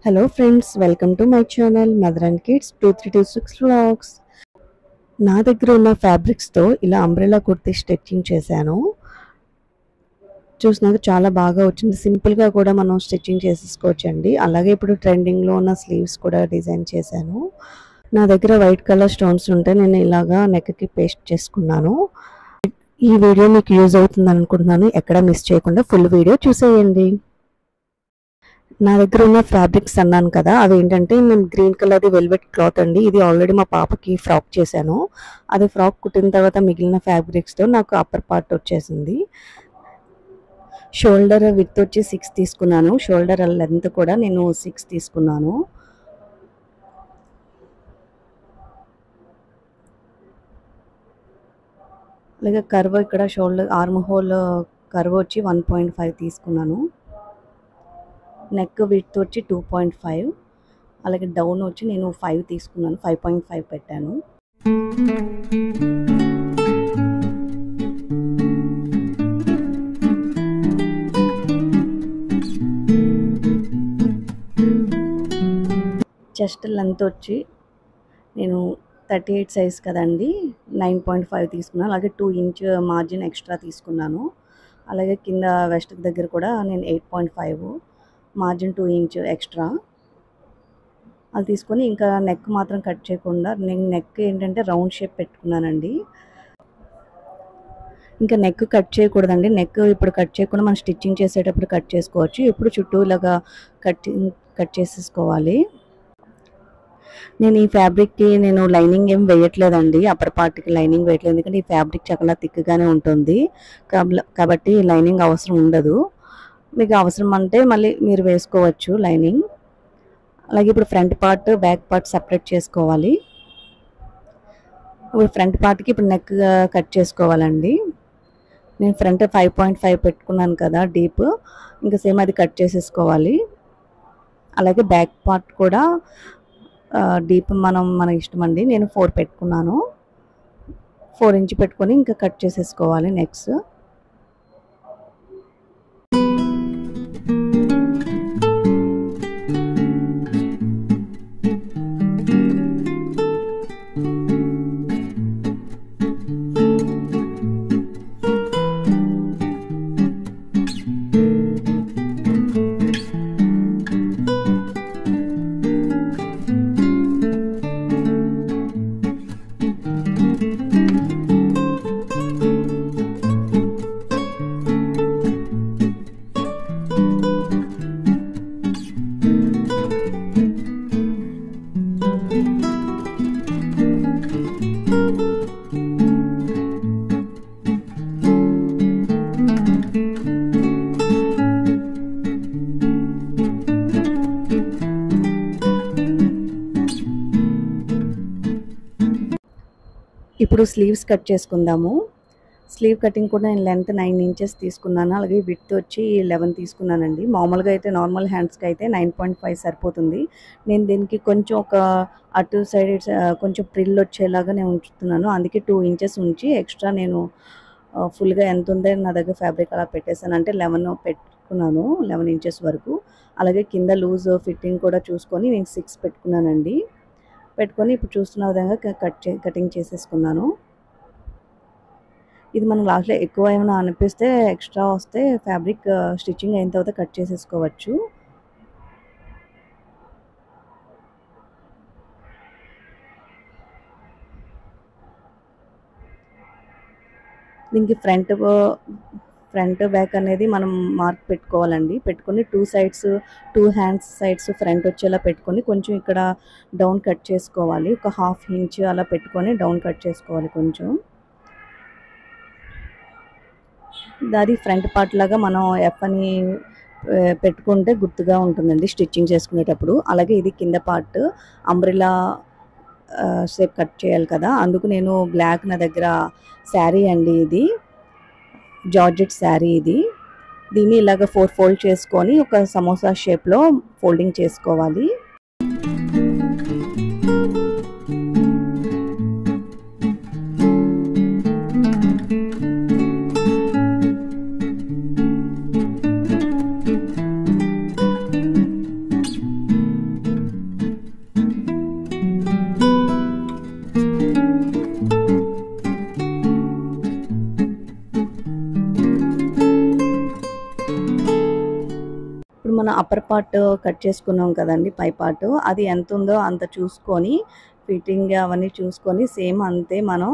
Hello friends, welcome to my channel Mother and Kids 2326 vlogs. నా దగ్గర ఉన్న fabrics తో ఇలా అంబ్రెల్లా కుర్తీ స్టిచ్చింగ్ చేశాను. చూసినాక చాలా బాగా వచ్చింది. సింపుల్ గా కూడా మనం స్టిచ్చింగ్ చేసేసుకోవచ్చండి. అలాగే ఇప్పుడు ట్రెండింగ్ లో ఉన్న స్లీవ్స్ కూడా డిజైన్ చేశాను. నా దగ్గర వైట్ కలర్ స్టోన్స్ ఉంటే నేను ఇలాగా నెక్ కి పేస్ట్ చేసుకున్నాను. ఈ వీడియో మీకు యూజ్ అవుతుంది అనుకుంటున్నాను. ఎక్కడ మిస్ చేయకుండా ఫుల్ వీడియో చూసేయండి. నా దగ్గర ఉన్న ఫ్యాబ్రిక్స్ అన్నాను కదా, అవి ఏంటంటే నేను గ్రీన్ కలర్ది వెల్వెట్ క్లాత్ అండి. ఇది ఆల్రెడీ మా పాపకి ఫ్రాక్ చేశాను. అది ఫ్రాక్ కుట్టిన తర్వాత మిగిలిన ఫ్యాబ్రిక్స్తో నాకు అప్పర్ పార్ట్ వచ్చేసింది. షోల్డర్ విడ్త్ వచ్చి 6 తీసుకున్నాను. షోల్డర్ లెంత్ కూడా నేను 6 తీసుకున్నాను. అలాగే కర్వ్ ఇక్కడ షోల్డర్ ఆర్మ్ హోల్ కర్వ్ వచ్చి 1.5 తీసుకున్నాను. నెక్ విడ్త్ వచ్చి 2.5. అలాగే డౌన్ వచ్చి నేను 5 తీసుకున్నాను. 5.5 పెట్టాను. చెస్ట్ లెంత్ వచ్చి నేను 38 సైజ్ కదండి, 9.5 తీసుకున్నాను. అలాగే 2 ఇంచ్ మార్జిన్ ఎక్స్ట్రా తీసుకున్నాను. అలాగే కింద వెస్ట్ దగ్గర కూడా నేను 8.5 మార్జిన్ 2 ఇంచ్ ఎక్స్ట్రా అది తీసుకొని ఇంకా నెక్ మాత్రం కట్ చేయకుండా నేను నెక్ ఏంటంటే రౌండ్ షేప్ పెట్టుకున్నానండి. ఇంకా నెక్ కట్ చేయకూడదండి. నెక్ ఇప్పుడు కట్ చేయకుండా మనం స్టిచ్చింగ్ చేసేటప్పుడు కట్ చేసుకోవచ్చు. ఇప్పుడు చుట్టూ ఇలాగా కట్ చేసేసుకోవాలి. నేను ఈ ఫ్యాబ్రిక్కి నేను లైనింగ్ ఏం వేయట్లేదండి. అప్పర్ పార్ట్కి లైనింగ్ వేయట్లేదు, ఎందుకంటే ఈ ఫ్యాబ్రిక్ చాలా థిక్గానే ఉంటుంది కాబట్టి లైనింగ్ అవసరం ఉండదు. మీకు అవసరం అంటే మళ్ళీ మీరు వేసుకోవచ్చు లైనింగ్. అలాగే ఇప్పుడు front part back part separate చేసుకోవాలి. ఇప్పుడు ఫ్రంట్ పార్ట్కి ఇప్పుడు నెక్ కట్ చేసుకోవాలండి. నేను ఫ్రంట్ 5.5 పెట్టుకున్నాను కదా డీప్, ఇంకా సేమ్ అది కట్ చేసేసుకోవాలి. అలాగే బ్యాక్ పార్ట్ కూడా డీప్ మన ఇష్టం అండి. నేను 4 పెట్టుకున్నాను. 4 ఇంచ్ పెట్టుకొని ఇంకా కట్ చేసేసుకోవాలి నెక్స్ట్. ఇప్పుడు స్లీవ్స్ కట్ చేసుకుందాము. స్లీవ్ కటింగ్ కూడా నేను లెంత్ 9 ఇంచెస్ తీసుకున్నాను. అలాగే విడ్త్ వచ్చి 11 తీసుకున్నానండి. మామూలుగా అయితే నార్మల్ హ్యాండ్స్కి అయితే 9.5 సరిపోతుంది. నేను దీనికి కొంచెం ఒక అటు సైడ్ కొంచెం ప్రిల్ వచ్చేలాగా నేను ఉంచుతున్నాను. అందుకే 2 ఇంచెస్ ఉంచి ఎక్స్ట్రా నేను ఫుల్గా ఎంత ఉందో నా దగ్గర ఫ్యాబ్రిక్ అలా పెట్టేశాను. అంటే 11 పెట్టుకున్నాను, 11 ఇంచెస్ వరకు. అలాగే కింద లూజ్ ఫిట్టింగ్ కూడా చూసుకొని నేను 6 పెట్టుకున్నానండి. పెట్టుకొని ఇప్పుడు చూస్తున్న విధంగా కటింగ్ చేసేసుకున్నాను. ఇది మనం లాస్ట్లో ఎక్కువ ఏమైనా అనిపిస్తే ఎక్స్ట్రా వస్తే ఫ్యాబ్రిక్ స్టిచ్చింగ్ అయిన తర్వాత కట్ చేసేసుకోవచ్చు. దీనికి ఫ్రంట్ బ్యాక్ అనేది మనం మార్క్ పెట్టుకోవాలండి. పెట్టుకొని 2 హ్యాండ్స్ సైడ్స్ ఫ్రంట్ వచ్చేలా పెట్టుకొని కొంచెం ఇక్కడ డౌన్ కట్ చేసుకోవాలి. ఒక 1/2 ఇంచ్ అలా పెట్టుకొని డౌన్ కట్ చేసుకోవాలి కొంచెం. అది ఫ్రంట్ పార్ట్ లాగా మనం ఎఫ్ అని పెట్టుకుంటే గుర్తుగా ఉంటుందండి స్టిచ్చింగ్ చేసుకునేటప్పుడు. అలాగే ఇది కింద పార్ట్ అంబ్రెల్లా షేప్ కట్ చేయాలి కదా, అందుకు నేను బ్లాక్ నా దగ్గర శారీ అండి, ఇది జార్జెట్ శారీ. దీన్ని ఇలాగ 4 ఫోల్డ్ చేసుకొని ఒక సమోసా షేప్లో ఫోల్డింగ్ చేసుకోవాలి. ఇప్పుడు మన అప్పర్ పార్ట్ కట్ చేసుకున్నాం కదండి, పై పార్ట్ అది ఎంత ఉందో అంత చూసుకొని ఫిట్టింగ్ అవన్నీ చూసుకొని సేమ్ అంతే మనం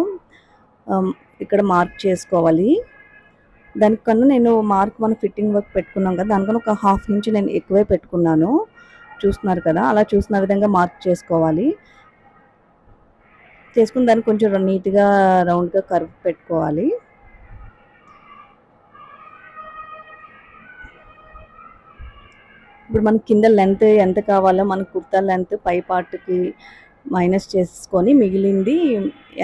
ఇక్కడ మార్క్ చేసుకోవాలి. దానికన్నా నేను మార్క్ మనం ఫిట్టింగ్ వర్క్ పెట్టుకున్నాం కదా, దానికన్నా ఒక 1/2 ఇంచ్ నేను ఎక్కువే పెట్టుకున్నాను. చూస్తున్నారు కదా, అలా చూసిన విధంగా మార్క్ చేసుకోవాలి. చేసుకుని దాన్ని కొంచెం నీట్గా రౌండ్గా కర్వ్ పెట్టుకోవాలి. ఇప్పుడు మనకి కింద లెంత్ ఎంత కావాలో మన కుర్తా లెంత్ పై పార్ట్కి మైనస్ చేసుకొని మిగిలింది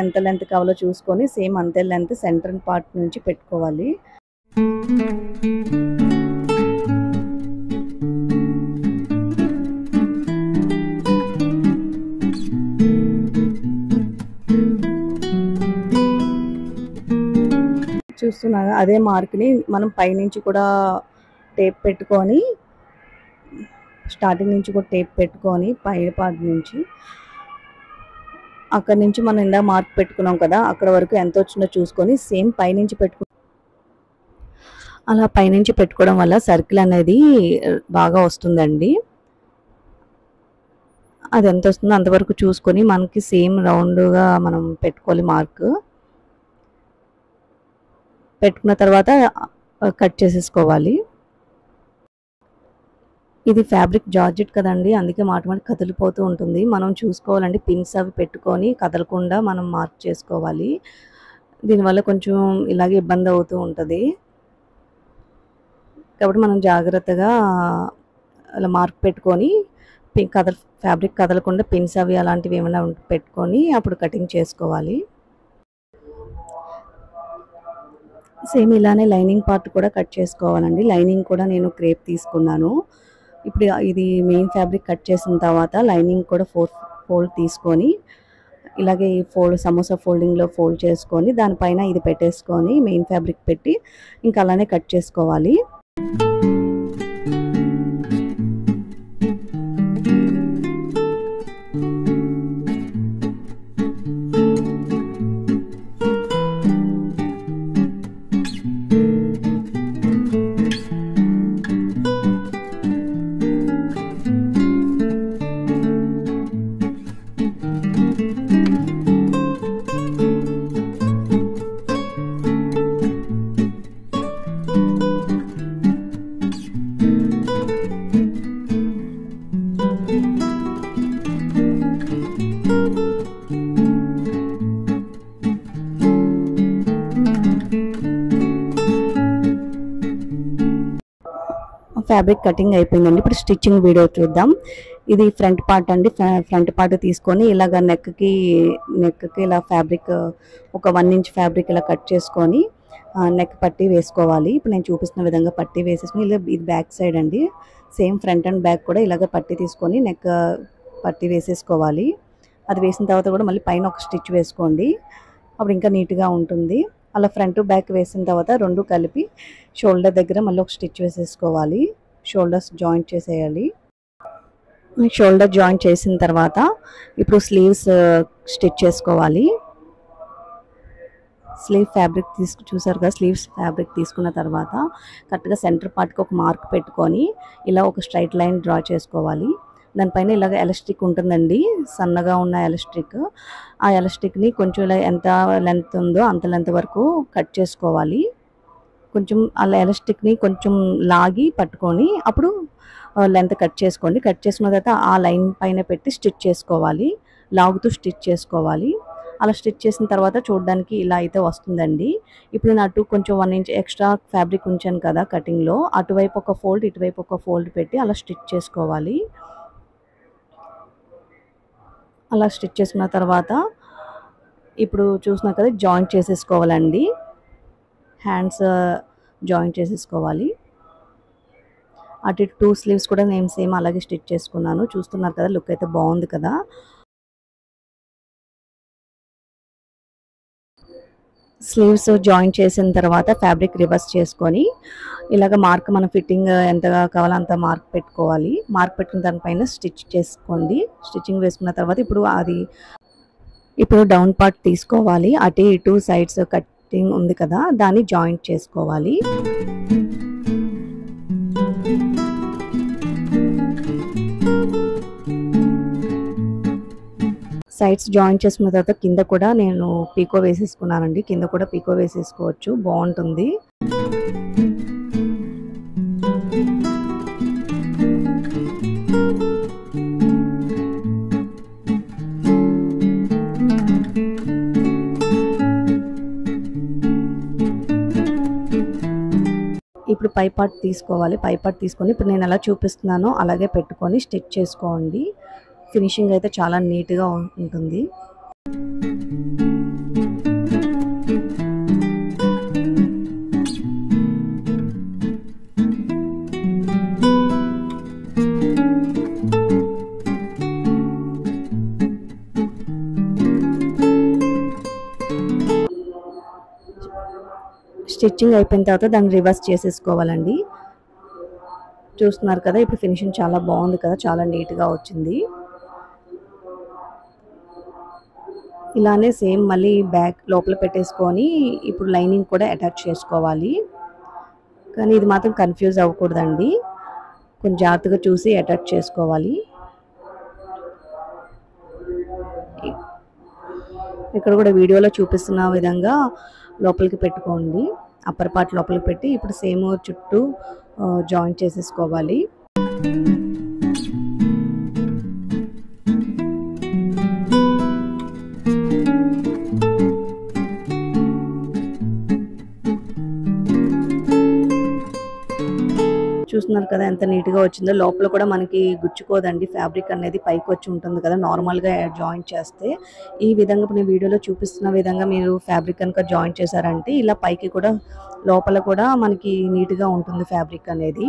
ఎంత లెంత్ కావాలో చూసుకొని సేమ్ అంతే లెంత్ సెంటర్ పార్ట్ నుంచి పెట్టుకోవాలి. చూస్తున్నాగా అదే మార్క్ని మనం పైనుంచి కూడా టేప్ పెట్టుకొని స్టార్టింగ్ నుంచి కూడా టేప్ పెట్టుకొని పై పార్ట్ నుంచి అక్కడ నుంచి మనం ఇందాక మార్క్ పెట్టుకున్నాం కదా, అక్కడ వరకు ఎంత వచ్చిందో చూసుకొని సేమ్ పైనుంచి అలా పైనుంచి పెట్టుకోవడం వల్ల సర్కిల్ అనేది బాగా వస్తుందండి. అది ఎంత వస్తుందో అంతవరకు చూసుకొని మనకి సేమ్ రౌండ్గా మనం పెట్టుకోవాలి. మార్క్ పెట్టుకున్న తర్వాత కట్ చేసేసుకోవాలి. ఇది ఫ్యాబ్రిక్ జార్జెట్ కదండి, అందుకే మాట కదిలిపోతూ ఉంటుంది. మనం చూసుకోవాలండి, పిన్స్ అవి పెట్టుకొని కదలకుండా మనం మార్క్ చేసుకోవాలి. దీనివల్ల కొంచెం ఇలాగే ఇబ్బంది అవుతూ ఉంటుంది. కాబట్టి మనం జాగ్రత్తగా అలా మార్క్ పెట్టుకొని ఫ్యాబ్రిక్ కదలకుండా పిన్స్ అవి అలాంటివి ఏమైనా పెట్టుకొని అప్పుడు కటింగ్ చేసుకోవాలి. సేమ్ ఇలానే లైనింగ్ పార్ట్ కూడా కట్ చేసుకోవాలండి. లైనింగ్ కూడా నేను క్రేప్ తీసుకున్నాను. ఇప్పుడు ఇది మెయిన్ ఫ్యాబ్రిక్ కట్ చేసిన తర్వాత లైనింగ్ కూడా 4 ఫోల్డ్ తీసుకొని ఇలాగే ఈ సమోసా ఫోల్డింగ్లో ఫోల్డ్ చేసుకొని దానిపైన ఇది పెట్టేసుకొని మెయిన్ ఫ్యాబ్రిక్ పెట్టి ఇంకా అలానే కట్ చేసుకోవాలి. ఫ్యాబ్రిక్ కటింగ్ అయిపోయిందండి. ఇప్పుడు స్టిచ్చింగ్ వీడియో చూద్దాం. ఇది ఫ్రంట్ పార్ట్ అండి. ఫ్రంట్ పార్ట్ తీసుకొని ఇలాగ నెక్కి ఇలా ఫ్యాబ్రిక్ ఒక 1 ఇంచ్ ఫ్యాబ్రిక్ ఇలా కట్ చేసుకొని నెక్ పట్టీ వేసుకోవాలి. ఇప్పుడు నేను చూపిస్తున్న విధంగా పట్టీ వేసేసుకొని ఇది బ్యాక్ సైడ్ అండి. సేమ్ ఫ్రంట్ అండ్ బ్యాక్ కూడా ఇలాగ పట్టీ తీసుకొని నెక్ పట్టీ వేసేసుకోవాలి. అది వేసిన తర్వాత కూడా మళ్ళీ పైన ఒక స్టిచ్ వేసుకోండి, అప్పుడు ఇంకా నీట్గా ఉంటుంది. అలా ఫ్రంట్ బ్యాక్ వేసిన తర్వాత రెండు కలిపి షోల్డర్ దగ్గర మళ్ళీ ఒక స్టిచ్ వేసేసుకోవాలి. షోల్డర్స్ జాయింట్ చేసేయాలి. షోల్డర్ జాయింట్ చేసిన తర్వాత ఇప్పుడు స్లీవ్స్ స్టిచ్ చేసుకోవాలి. స్లీవ్ ఫ్యాబ్రిక్ చూసారు కదా, స్లీవ్స్ ఫ్యాబ్రిక్ తీసుకున్న తర్వాత కరెక్ట్గా సెంటర్ పార్ట్కి ఒక మార్క్ పెట్టుకొని ఇలా ఒక స్ట్రైట్ లైన్ డ్రా చేసుకోవాలి. దానిపైన ఇలాగ ఎలాస్టిక్ ఉంటుందండి, సన్నగా ఉన్న ఎలాస్టిక్. ఆ ఎలాస్టిక్ని కొంచెం ఇలా ఎంత లెంత్ ఉందో అంత లెంత్ వరకు కట్ చేసుకోవాలి. కొంచెం అలా ఎలాస్టిక్ని కొంచెం లాగి పట్టుకొని అప్పుడు లెంత్ కట్ చేసుకోండి. కట్ చేసుకున్న తర్వాత ఆ లైన్ పైన పెట్టి స్టిచ్ చేసుకోవాలి, లాగుతూ స్టిచ్ చేసుకోవాలి. అలా స్టిచ్ చేసిన తర్వాత చూడడానికి ఇలా అయితే వస్తుందండి. ఇప్పుడు నేను అటు కొంచెం 1 ఇంచ్ ఎక్స్ట్రా ఫ్యాబ్రిక్ ఉంచాను కదా కటింగ్లో, అటువైపు ఒక ఫోల్డ్ ఇటువైపు ఒక ఫోల్డ్ పెట్టి అలా స్టిచ్ చేసుకోవాలి. అలా స్టిచ్ చేసుకున్న తర్వాత ఇప్పుడు చూసినా కదా జాయింట్ చేసేసుకోవాలండి. హ్యాండ్స్ జాయింట్ చేసేసుకోవాలి. అటు 2 స్లీవ్స్ కూడా నేను సేమ్ అలాగే స్టిచ్ చేసుకున్నాను. చూస్తున్నారు కదా, లుక్ అయితే బాగుంది కదా. స్లీవ్స్ జాయింట్ చేసిన తర్వాత ఫ్యాబ్రిక్ రివర్స్ చేసుకొని ఇలాగ మార్క్ మన ఫిట్టింగ్ ఎంతగా కావాలో అంత మార్క్ పెట్టుకోవాలి. మార్క్ పెట్టుకున్న దానిపైన స్టిచ్ చేసుకోండి. స్టిచ్చింగ్ వేసుకున్న తర్వాత ఇప్పుడు డౌన్ పార్ట్ తీసుకోవాలి. అటు ఇటు సైడ్స్ కటింగ్ ఉంది కదా, దాన్ని జాయింట్ చేసుకోవాలి. సైడ్స్ జాయిన్ చేసుకున్న తర్వాత కింద కూడా నేను పీకో వేసేసుకున్నానండి. కింద కూడా పీకో వేసేసుకోవచ్చు, బాగుంటుంది. ఇప్పుడు పై పార్ట్ తీసుకోవాలి. పై పార్ట్ తీసుకొని ఇప్పుడు నేను ఎలా చూపిస్తున్నానో అలాగే పెట్టుకొని స్టిచ్ చేసుకోండి. ఫినిషింగ్ అయితే చాలా నీట్గా ఉంటుంది. స్టిచ్చింగ్ అయిపోయిన తర్వాత దాన్ని రివర్స్ చేసేసుకోవాలండి. చూస్తున్నారు కదా, ఇప్పుడు ఫినిషింగ్ చాలా బాగుంది కదా, చాలా నీట్గా వచ్చింది. ఇలానే సేమ్ మళ్ళీ బ్యాక్ లోపల పెట్టేసుకొని ఇప్పుడు లైనింగ్ కూడా అటాచ్ చేసుకోవాలి. కానీ ఇది మాత్రం కన్ఫ్యూజ్ అవ్వకూడదండి, కొంచెం జాగ్రత్తగా చూసి అటాచ్ చేసుకోవాలి. ఇక్కడ కూడా వీడియోలో చూపిస్తున్న విధంగా లోపలికి పెట్టుకోండి. అప్పర్ పార్ట్ లోపలికి పెట్టి ఇప్పుడు సేమ్ చుట్టూ జాయిన్ చేసేసుకోవాలి. చూస్తున్నారు కదా ఎంత నీట్గా వచ్చిందో. లోపల కూడా మనకి గుచ్చుకోదండి, ఫ్యాబ్రిక్ అనేది పైకి వచ్చి ఉంటుంది కదా నార్మల్గా జాయిన్ చేస్తే. ఈ విధంగా నేను వీడియోలో చూపిస్తున్న విధంగా మీరు ఫ్యాబ్రిక్ కనుక జాయిన్ చేశారంటే ఇలా పైకి కూడా లోపల కూడా మనకి నీట్గా ఉంటుంది ఫ్యాబ్రిక్ అనేది.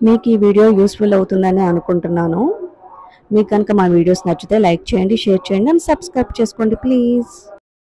మీకు ఈ వీడియో యూస్ఫుల్ అవుతుందని అనుకుంటున్నాను. మీకు కనుక మా వీడియోస్ నచ్చితే లైక్ చేయండి, షేర్ చేయండి అండ్ సబ్స్క్రైబ్ చేసుకోండి ప్లీజ్.